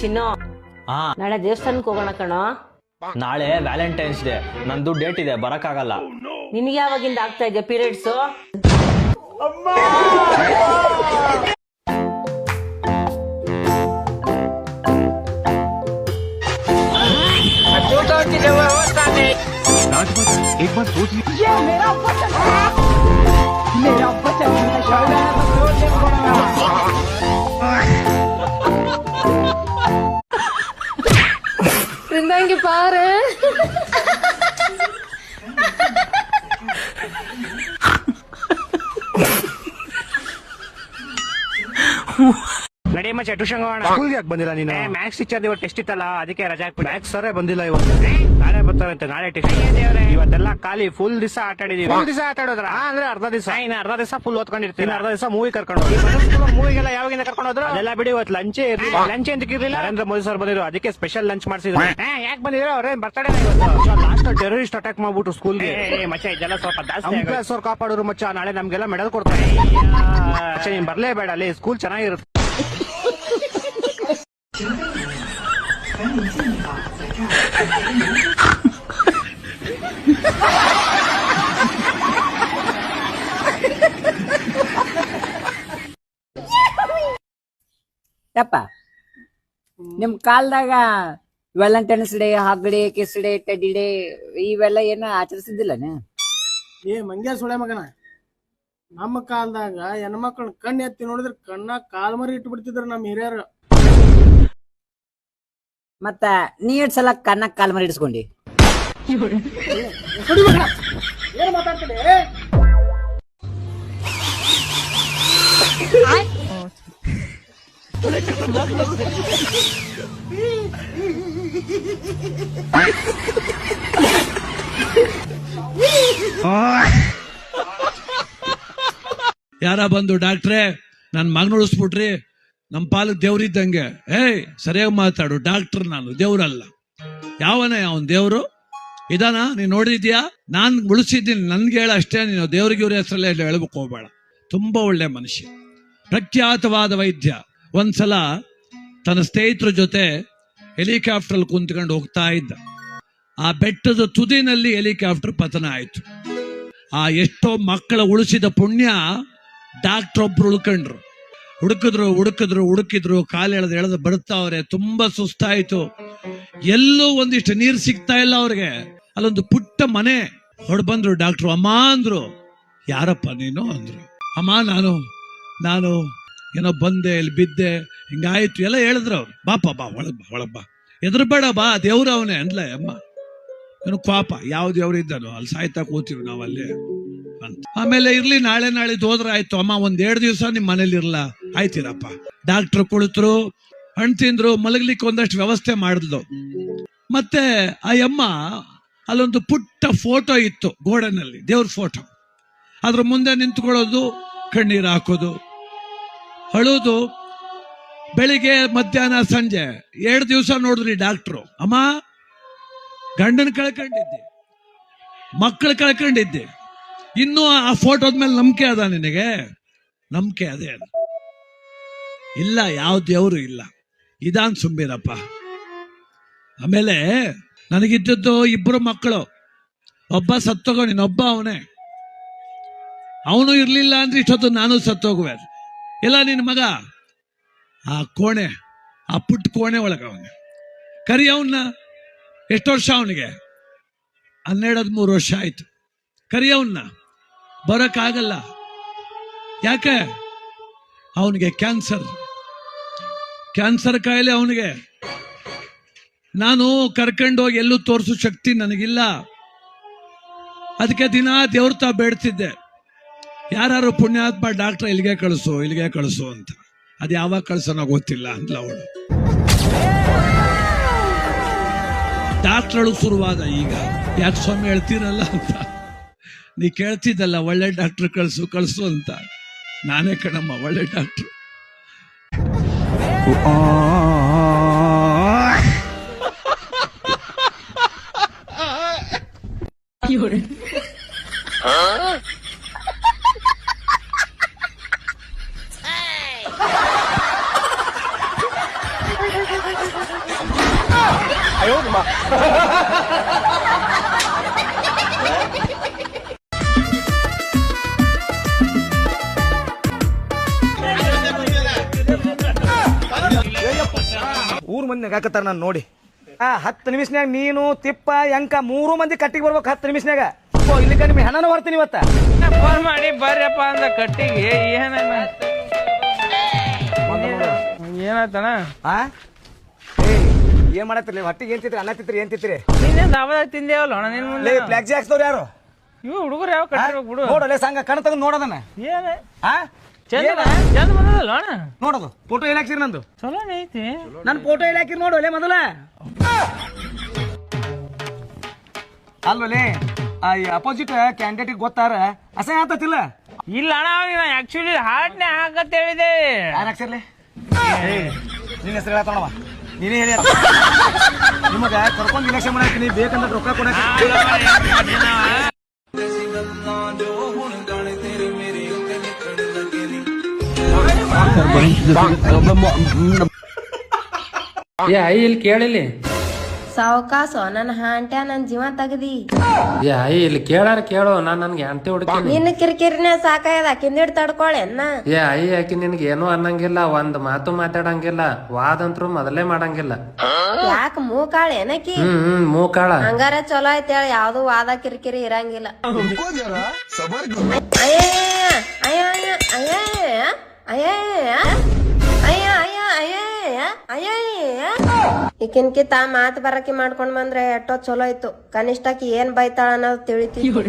ಚಿನ್ನು ಹಾ ನಾಳೆ ದೇವಸ್ಥಾನಕ್ಕೆ ಹೋಗೋಣ ಕಣೋ. ನಾಳೆ ವ್ಯಾಲೆಂಟೈನ್ಸ್ ಡೇ, ನಂದು ಡೇಟ್ ಇದೆ, ಬರಕ್ಕಾಗಲ್ಲ. ನಿನ್ಗೆ ಯಾವಾಗಿಂದ ಆಗ್ತಾ ಇದೆ ಪೀರಿಯಡ್ಸ್? एक बार सोच लीजिए मेरा बचन वृंदांगी पारे ನಡಿ ಮಚ್ಚ ಟ್ಯೂಷನ್ ಹೋಗೋಣ. ಸ್ಕೂಲ್ಗೆ ಯಾಕೆ ಬಂದಿಲ್ಲ ನೀನು? ಮ್ಯಾಥ್ಸ್ ಟೀಚರ್ ಇವತ್ತು ಟೆಸ್ಟ್ ಇತ್ತಲ್ಲ, ಅದಕ್ಕೆ ರಜಾ ಹಾಕ್ಬಿಟ್ಟು. ಮ್ಯಾಥ್ಸ್ ಸರೇ ಬಂದಿಲ್ಲ ಇವತ್ತು. ನಾಳೆ ಬರ್ತಾರಂತೆ, ನಾಳೆ ಟೆಸ್ಟ್. ಇವತ್ತೆಲ್ಲ ಖಾಲಿ ಫುಲ್ ದಿವಸ ಆಟ ಆಡಿದೀವಿ. ಫುಲ್ ದಿವಸ ಆಟ ಆಡೋದ್ರ ಅಂದ್ರೆ ಅರ್ಧ ದಿವಸ, ಇನ್ನು ಅರ್ಧ ದಿವಸ ಫುಲ್ ಓದ್ಕೊಂಡಿರ್ತೀನಿ, ಅರ್ಧ ದಿವಸ ಮೂವಿ ಕರ್ಕೊಂಡು ಹೋಗಿ. ಮೂವಿಗೆಲ್ಲ ಯಾವಾಗಿಂದ ಕರ್ಕೊಂಡು ಹೋದ್ರು ಅದೆಲ್ಲ ಬಿಡಿ. ಇವತ್ತು ಲಂಚೇ ಇರ್ಲಿಲ್ಲ. ಲಂಚ್ ಅಂತ ಇರ್ಲಿಲ್ಲ. ನರೇಂದ್ರ ಮೋದಿ ಸರ್ ಬಂದಿದ್ರು, ಅದಕ್ಕೆ ಸ್ಪೆಷಲ್ ಲಂಚ್ ಮಾಡಿಸಿದ್ರು. ಯಾಕೆ ಬಂದಿದ್ರು? ಅವ್ರೇನ್ ಬರ್ತಡೇ ಲಾಸ್ಟ್ ಟೆರರಿಸ್ಟ್ ಅಟ್ಯಾಕ್ ಮಾಡ್ಬಿಟ್ಟು ಸ್ಕೂಲ್ಗೆ. ಮಚ್ಚ ಇದೆಲ್ಲ ಸ್ವಲ್ಪ ಜಾಸ್ತಿ. ಅವ್ರು ಕಾಪಾಡೋರು ಮಚ್ಚ, ನಾಳೆ ನಮ್ಗೆಲ್ಲ ಮೆಡಲ್ ಕೊಡ್ತಾರೆ. ಮಚ್ಚ ನೀನ್ ಬರ್ಲೇಬೇಡ, ಅಲ್ಲಿ ಸ್ಕೂಲ್ ಚೆನ್ನಾಗಿರುತ್ತೆ. ಯಪ್ಪ ನಿಮ್ ಕಾಲದಾಗ Valentine's day, half day, kiss day, teddy day ಇವೆಲ್ಲ ಏನ ಆಚರಿಸಿದ್ದಿಲ್ಲನೆ? ಏ ಮಂಗ್ಯ ಸುಳೆ ಮಗನ, ನಮ್ಮ ಕಾಲದಾಗ ಹೆಣ್ಮಕ್ಳ ಕಣ್ಣು ಎತ್ತಿ ನೋಡಿದ್ರೆ ಕಣ್ಣ ಕಾಲ್ ಮರಿ ಇಟ್ಟು ಬಿಡ್ತಿದ್ರು ನಮ್ಮ ಹಿರಿಯರು. ಮತ್ತ ನೀ ಎಷ್ಟ್ ಸಲ ಕಣ್ಣ ಕಾಲ್ ಮರಿ ಇಡಿಸ್ಕೊಂಡಿ? ಏನ್ ಮಾತಾಡ್ತೀನಿ? ಯಾರ ಬಂದು ಡಾಕ್ಟ್ರೇ ನನ್ ಮಗನ ಉಳಿಸ್ಬಿಟ್ರಿ, ನಮ್ ಪಾಲಕ್ ದೇವ್ರಿದ್ದಂಗೆ. ಏಯ್ ಸರಿಯಾಗಿ ಮಾತಾಡು, ಡಾಕ್ಟರ್ ನಾನು, ದೇವ್ರಲ್ಲ. ಯಾವನೇ ಅವನ್ ದೇವ್ರು ಇದಾನ? ನೀನ್ ನೋಡಿದ್ಯಾ? ನಾನ್ ಉಳಿಸಿದ್ದೀನಿ, ನನ್ಗೆ ಹೇಳ ಅಷ್ಟೇ. ನೀನು ದೇವ್ರಿಗೆ ಇವ್ರ ಹೆಸರಲ್ಲೇ ಹೇಳ್ಬೇಕು ಹೋಗ್ಬೇಡ. ತುಂಬಾ ಒಳ್ಳೆ ಮನುಷ್ಯ, ಪ್ರಖ್ಯಾತವಾದ ವೈದ್ಯ. ಒಂದ್ಸಲ ತನ್ನ ಸ್ನೇಹಿತರ ಜೊತೆ ಹೆಲಿಕಾಪ್ಟರ್ ಕುಂತ್ಕೊಂಡು ಹೋಗ್ತಾ ಇದ್ದ. ಆ ಬೆಟ್ಟದ ತುದಿನಲ್ಲಿ ಹೆಲಿಕಾಪ್ಟರ್ ಪತನ ಆಯ್ತು. ಆ ಎಷ್ಟೋ ಮಕ್ಕಳ ಉಳಿಸಿದ ಪುಣ್ಯ ಡಾಕ್ಟರ್ ಒಬ್ರು ಉಳ್ಕೊಂಡ್ರು. ಹುಡುಕಿದ್ರು ಕಾಲೆಳೆದು ಬರ್ತಾವ್ರೆ. ತುಂಬಾ ಸುಸ್ತಾಯ್ತು, ಎಲ್ಲೂ ಒಂದಿಷ್ಟು ನೀರು ಸಿಗ್ತಾ ಇಲ್ಲ ಅವ್ರಿಗೆ. ಅಲ್ಲೊಂದು ಪುಟ್ಟ ಮನೆ ಹೊಡ್ಬಂದ್ರು. ಡಾಕ್ಟ್ರು ಅಮ್ಮ ಅಂದ್ರು. ಯಾರಪ್ಪ ನೀನು ಅಂದ್ರು. ಅಮ್ಮ ನಾನು ಏನೋ ಬಂದೆ, ಇಲ್ಲಿ ಬಿದ್ದೆ, ಹಿಂಗಾಯ್ತು ಎಲ್ಲ ಹೇಳಿದ್ರು ಅವ್ರು. ಬಾಪ ಬಾ ಒಳಗ್ ಬಾ, ಎದುರುಬೇಡ ಬಾ, ದೇವ್ರು ಅವನೇ ಅಂದ್ಲ ಅಮ್ಮ. ಏನು ಪಾಪ ಯಾವ ದೇವ್ರು ಇದ್ದಾನೋ ಅಲ್ಲಿ ಸಾಯ್ತಾ ಕೂತೀವಿ ನಾವಲ್ಲಿ ಅಂತ. ಆಮೇಲೆ ಇರ್ಲಿ, ನಾಳೆ ಹೋದ್ರ ಆಯ್ತು. ಅಮ್ಮ 1-2 ದಿವಸ ನಿಮ್ ಮನೇಲಿ ಇರ್ಲ, ಆಯ್ತಿರಪ್ಪ. ಡಾಕ್ಟ್ರು ಕುಳಿತರು, ಹಣ್ಣು ತಿಂದ್ರು, ಮಲಗ್ಲಿಕ್ಕೆ ಒಂದಷ್ಟು ವ್ಯವಸ್ಥೆ ಮಾಡಿದ್ಲು. ಮತ್ತೆ ಆ ಅಮ್ಮ ಅಲ್ಲೊಂದು ಪುಟ್ಟ ಫೋಟೋ ಇತ್ತು ಗೋಡೆನಲ್ಲಿ, ದೇವ್ರ ಫೋಟೋ. ಅದ್ರ ಮುಂದೆ ನಿಂತ್ಕೊಳ್ಳೋದು, ಕಣ್ಣೀರು ಹಾಕೋದು, ಅಳೋದು. ಬೆಳಿಗ್ಗೆ ಮಧ್ಯಾಹ್ನ ಸಂಜೆ 2 ದಿವಸ ನೋಡಿದ್ರಿ ಡಾಕ್ಟ್ರು. ಅಮ್ಮ ಗಂಡನ ಕಳ್ಕೊಂಡಿದ್ದೆ, ಮಕ್ಕಳು ಕಳ್ಕೊಂಡಿದ್ದೆ, ಇನ್ನೂ ಆ ಫೋಟೋದ ಮೇಲೆ ನಂಬಿಕೆ ಅದ ನಿನಗೆ? ನಂಬಿಕೆ ಅದೇ ಅದು ಇಲ್ಲ, ಯಾವ ದೇವರು ಇಲ್ಲ. ಇದಾನ್ ಸುಂಬಿರಪ್ಪ. ಆಮೇಲೆ ನನಗಿದ್ದದ್ದು 2 ಮಕ್ಕಳು. ಒಬ್ಬ ಸತ್ತೋಗ, ನೀನೊಬ್ಬ ಅವನೇ. ಅವನು ಇರ್ಲಿಲ್ಲ ಅಂದ್ರೆ ಇಷ್ಟೊತ್ತು ನಾನು ಸತ್ತೋಗುವೆ. ಇಲ್ಲ ನಿನ್ನ ಮಗ ಆ ಕೋಣೆ, ಆ ಪುಟ್ಟ ಕೋಣೆ ಒಳಗೆ ಅವನೇ. ಕರಿ ಅವನ್ನ. ಎಷ್ಟು ವರ್ಷ ಅವನಿಗೆ? 12-13 ವರ್ಷ ಆಯ್ತು. ಕರಿ ಅವನ್ನ, ಬರೋಕ್ಕಾಗಲ್ಲ. ಯಾಕೆ? ಅವನಿಗೆ ಕ್ಯಾನ್ಸರ್ ಕಾಯಿಲೆ ಅವನಿಗೆ. ನಾನು ಕರ್ಕೊಂಡೋಗಿ ಎಲ್ಲೂ ತೋರಿಸೋ ಶಕ್ತಿ ನನಗಿಲ್ಲ. ಅದಕ್ಕೆ ದಿನ ದೇವ್ರ ಬೇಡ್ತಿದ್ದೆ, ಯಾರು ಪುಣ್ಯಾತ್ಮ ಡಾಕ್ಟರ್ ಇಲ್ಲಿಗೆ ಕಳಿಸು ಅಂತ. ಅದು ಯಾವಾಗ ಕಳ್ಸೋನೋ ಗೊತ್ತಿಲ್ಲ ಅಂದ್ಲ ಅವಳು. ಡಾಕ್ಟರ್ಗಳು ಶುರುವಾದ ಈಗ, ಯಾಕೆ ಸ್ವಾಮಿ ಹೇಳ್ತೀರಲ್ಲ ಅಂತ. ನೀ ಕೇಳ್ತಿದ್ದಲ್ಲ ಒಳ್ಳೆ ಡಾಕ್ಟರ್ ಕಳಿಸು ಅಂತ. ನಾನೇ ಕಣಮ್ಮ ಒಳ್ಳೆ ಡಾಕ್ಟರ್. ಊರ್ ಮಂದಿ ಹಾಕತ್ತಾರ ನಾನು ನೋಡಿ 10 ನಿಮಿಷನ್ಯಾಗ ನೀನು ತಿಪ್ಪ ಎಂಕ 3 ಮಂದಿ ಕಟ್ಟಿಗೆ ಬರ್ಬೇಕು 10 ನಿಮಿಷನ್ಯಾಗ. ಇಲ್ಲಿ ನಿಮ್ಗೆ ಹೆಣನ ಬರ್ತೀನಿ ಇವತ್ತ. ಫೋನ್ ಮಾಡಿ ಬರ್ರಪ್ಪ ಅಂದ ಕಟ್ಟಿಗೆ ಏನಾಯ್ತಣ? ಏನ್ ಮಾಡತ್ತಿರ್ಲಿ ಹೊಟ್ಟಿಗೆ ಏನ್ ತಿತ್ರಿ? ಅನ್ನ ತಿತ್ರಿ ಏನ್ ತಿತ್ರಿ? ನೀನೇನ್ ದಾಬದಾಗ ತಿಂದೇವಲ್ಲ ಅಣ್ಣ ನಿನ್ ಮುಂದೆ. ಫ್ಲಾಕ್ಸಿ ಹಾಕ್ಸ್ತವ್ರು ಯಾರು? ಇವು ಹುಡುಗರು ಯಾವ ಕಟ್ಟಿರ್ಬೇಕು ಬಿಡು. ನೋಡಲ್ಲ ಸಂಘ ಕಣ ತಗೊಂಡ್ ನೋಡೋದನ್ನ ಏನ ಚಂದ ಬಂದದಲ್ಲ ಅಣ್ಣ ನೋಡೋದು. ಫೋಟೋ ಎಲ್ಲ ಹಾಕ್ಸಿರಿ ನಂದು? ಚಲೋ ಐತಿ. ನನ್ ಫೋಟೋ ಎಲ್ಲ ಹಾಕಿರಿ ನೋಡು ಅಲ್ಲೇ ಮೊದಲ. ಅಲ್ವಲೇ ಅಪೋಸಿಟ್ ಕ್ಯಾಂಡಿಡೇಟ್ ಗೊತ್ತಾರ ಅಸಹ್ಯ ಆತತಿಲ್ಲ? ಇಲ್ಲ ಅಣ್ಣ ಆಕ್ಚುಲಿ ಹಾಡ್ನೆ ಹಾಕತ್ ಹೇಳಿದೆ. ಯಾರು ಹಾಕ್ಸಿರ್ಲಿ? ನಿನ್ನ ಹೆಸರು ಹೇಳ್ತಾನವ, ನೀನೇ ಹೇಳಿ. ನಿಮಗ ಕರ್ಕೊಂಡ್ ಇಲೆಕ್ಷನ್ ಮಾಡಾಕ್ತೀನಿ, ಬೇಕಂದ್ರೆ ರೊಕ್ಕ ಕೊಡಕ್ಕೆ. ಇಲ್ಲಿ ಕೇಳಿಲಿ ಸಾವಕಾಸು ನನ್ನ ಹಾಂಟ್ಯ ನನ್ ಜೀವ ತಗದಿ. ಇಲ್ಲಿ ಕೇಳಾರ ಕೇಳು, ನಾನ್ ನನ್ಗೆ ಹೆಂಡತಿ ಹುಡುಕೀನಿ. ನಿನ್ನ ಕಿರಿಕಿರಿನೇ ಸಾಕಾಯದ ಕಿಂದಿಡ್ ತಡ್ಕೊಳೆ ಆಕಿ ನಿನ್ಗೆ ಏನೂ ಅನ್ನಂಗಿಲ್ಲ, ಒಂದ್ ಮಾತು ಮಾತಾಡಂಗಿಲ್ಲ, ವಾದಂತ್ರು ಮೊದಲೇ ಮಾಡಂಗಿಲ್ಲ. ಯಾಕ ಮೂಕಾಳೆ ಏನಕಿ? ಮೂಕಾಳ. ಹಂಗಾರ ಚಲೋ ಐತ್ ಹೇಳ, ಯಾವ್ದು ವಾದ ಕಿರಿಕಿರಿ ಇರಂಗಿಲ್ಲ. ಅಯ್ಯ ಅಯ್ಯ ಅಯ್ಯ ಅಯ್ಯ ಅಯ್ಯ ಅಯ್ಯ ಅಯ್ಯ ಈಕಿನ್ಕಿತ ಮಾತು ಬರಕಿ ಮಾಡ್ಕೊಂಡ್ ಬಂದ್ರೆ ಎಷ್ಟೋ ಚಲೋ ಇತ್ತು. ಕನಿಷ್ಠಕಿ ಏನ್ ಬೈತಾಳ ಅನ್ನೋದು ತಿಳಿತಿತ್ತು.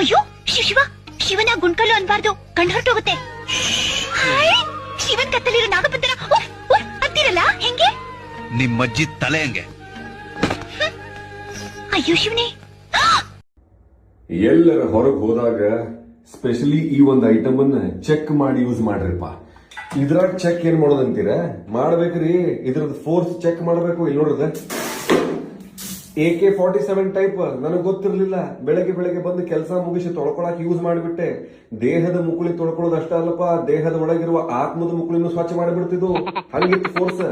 ಅಯ್ಯೋ ಶಿವ ಶಿವನ ಗುಂಡ್ಕಲ್ಲು ಅನ್ಬಾರ್ದು, ಕಣ್ಣು ಹೊರಟೋಗುತ್ತೆ. ಶಿವನ್ ಕತ್ತಲಿರೋ ನಾಗಪಂಥನ ಅಂತೀರಲ್ಲ, ಹೆಂಗೆ? ನಿಮ್ಮಜ್ಜಿ ತಲೆ ಹಂಗೆ. ಅಯ್ಯೋ ಶಿವನೇ. ಎಲ್ಲರ ಹೊರಗೆ ಹೋದಾಗ ಸ್ಪೆಷಲಿ ಈ ಒಂದು ಐಟಮ್ ಅನ್ನ ಚೆಕ್ ಮಾಡಿ ಯೂಸ್ ಮಾಡ್ರಿಪ್ಪ. ಇದ್ರಾಗ ಚೆಕ್ ಏನ್ ಮಾಡೋದಂತೀರ? ಮಾಡ್ಬೇಕ್ರಿ, ಇದ್ರದ್ದು ಫೋರ್ಸ್ ಚೆಕ್ ಮಾಡ್ಬೇಕು. ಇಲ್ಲಿ ನೋಡ್ರದ AK-47 ಟೈಪ್ ನನಗೆ ಗೊತ್ತಿರ್ಲಿಲ್ಲ. ಬೆಳಗ್ಗೆ ಬಂದು ಕೆಲಸ ಮುಗಿಸಿ ತೊಳ್ಕೊಳಕ್ ಯೂಸ್ ಮಾಡಿಬಿಟ್ಟೆ. ದೇಹದ ಮುಕುಳಿ ತೊಳ್ಕೊಳ್ಳೋದು ಅಷ್ಟ ಅಲ್ಲಪ್ಪ, ದೇಹದ ಒಳಗಿರುವ ಆತ್ಮದ ಮುಕುಳಿನೂ ಸ್ವಚ್ಛ ಮಾಡಿಬಿಡ್ತಿದ್ದು. ಹಂಗಿತ್ತು ಫೋರ್ಸ್.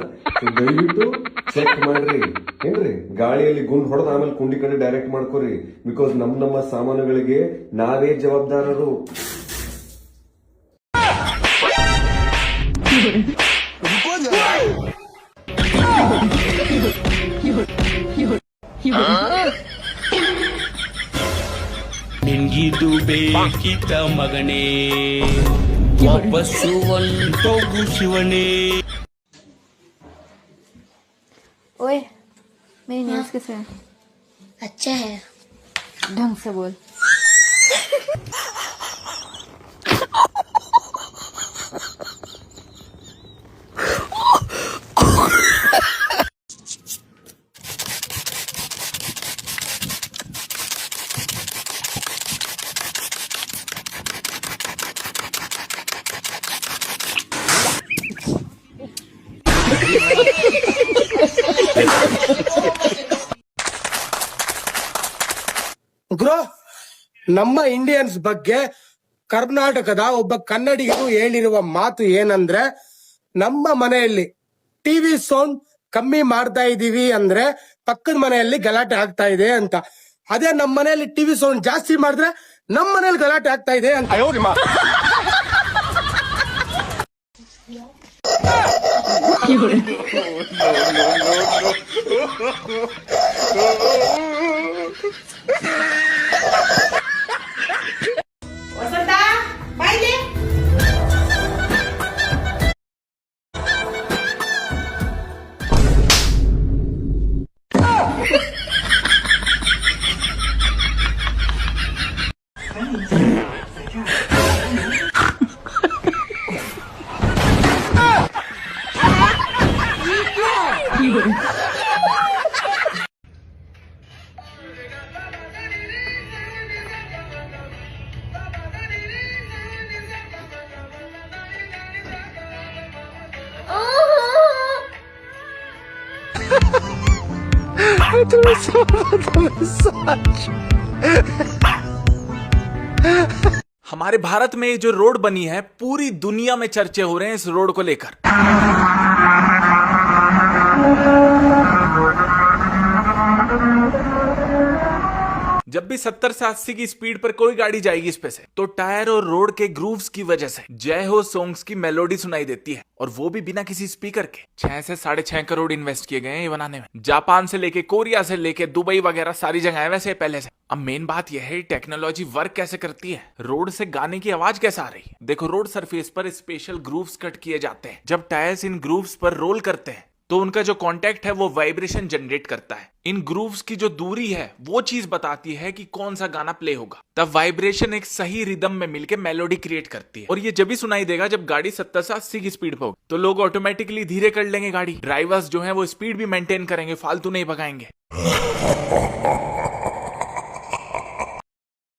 ದಯವಿಟ್ಟು ಚೆಕ್ ಮಾಡ್ರಿ. ಏನ್ರಿ, ಗಾಳಿಯಲ್ಲಿ ಗುಂಡ್ ಹೊಡೆದ ಆಮೇಲೆ ಕುಂಡಿ ಕಡೆ ಡೈರೆಕ್ಟ್ ಮಾಡ್ಕೊರಿ. ಬಿಕಾಸ್ ನಮ್ಮ ಸಾಮಾನುಗಳಿಗೆ ನಾವೇ ಜವಾಬ್ದಾರರು. ನಿನ್ಗಿದು ಬೇಕಿದ್ದ ಮಗನೇ, ವಾಪಸ್ಸು ಹೊಂಟೋಗು ಶಿವನೇ. ओए मेरी नेल्स कैसे हैं? अच्छा है, ढंग से बोल. ಗುರು, ನಮ್ಮ ಇಂಡಿಯನ್ಸ್ ಬಗ್ಗೆ ಕರ್ನಾಟಕದ ಒಬ್ಬ ಕನ್ನಡಿಗರು ಹೇಳಿರುವ ಮಾತು ಏನಂದ್ರೆ, ನಮ್ಮ ಮನೆಯಲ್ಲಿ ಟಿವಿ ಸೌಂಡ್ ಕಮ್ಮಿ ಮಾಡ್ತಾ ಇದೀವಿ ಅಂದ್ರೆ ಪಕ್ಕದ ಮನೆಯಲ್ಲಿ ಗಲಾಟೆ ಆಗ್ತಾ ಇದೆ ಅಂತ. ಅದೇ ನಮ್ಮ ಮನೆಯಲ್ಲಿ ಟಿವಿ ಸೌಂಡ್ ಜಾಸ್ತಿ ಮಾಡಿದ್ರೆ ನಮ್ಮ ಮನೆಯಲ್ಲಿ ಗಲಾಟೆ ಆಗ್ತಾ ಇದೆ ಅಂತ. हमारे भारत में ये जो रोड बनी है पूरी दुनिया में चर्चे हो रहे हैं इस रोड को लेकर। जब भी 70 से 80 की स्पीड पर कोई गाड़ी जाएगी इस पे से तो टायर और रोड के ग्रूव्स की वजह से जय हो सॉन्ग्स की मेलोडी सुनाई देती है, और वो भी बिना किसी स्पीकर के। 6 से 6.5 करोड़ इन्वेस्ट किए गए हैं ये बनाने में। जापान से लेके कोरिया से लेके दुबई वगैरह सारी जगह है वैसे पहले से। अब मेन बात यह है टेक्नोलॉजी वर्क कैसे करती है, रोड से गाने की आवाज कैसे आ रही है। देखो रोड सरफेस पर स्पेशल ग्रूव्स कट किए जाते हैं। जब टायर्स इन ग्रूव्स पर रोल करते हैं तो उनका जो कांटेक्ट है वो वाइब्रेशन जनरेट करता है। इन ग्रूव्स की जो दूरी है वो चीज बताती है कि कौन सा गाना प्ले होगा। तब वाइब्रेशन एक सही रिदम में मिलके मेलोडी क्रिएट करती है, और ये जब भी सुनाई देगा जब गाड़ी 70 से 80 की स्पीड पे होगी। तो लोग ऑटोमेटिकली धीरे कर लेंगे गाड़ी। ड्राइवर्स जो है वो स्पीड भी मेंटेन करेंगे, फालतू नहीं भगाएंगे।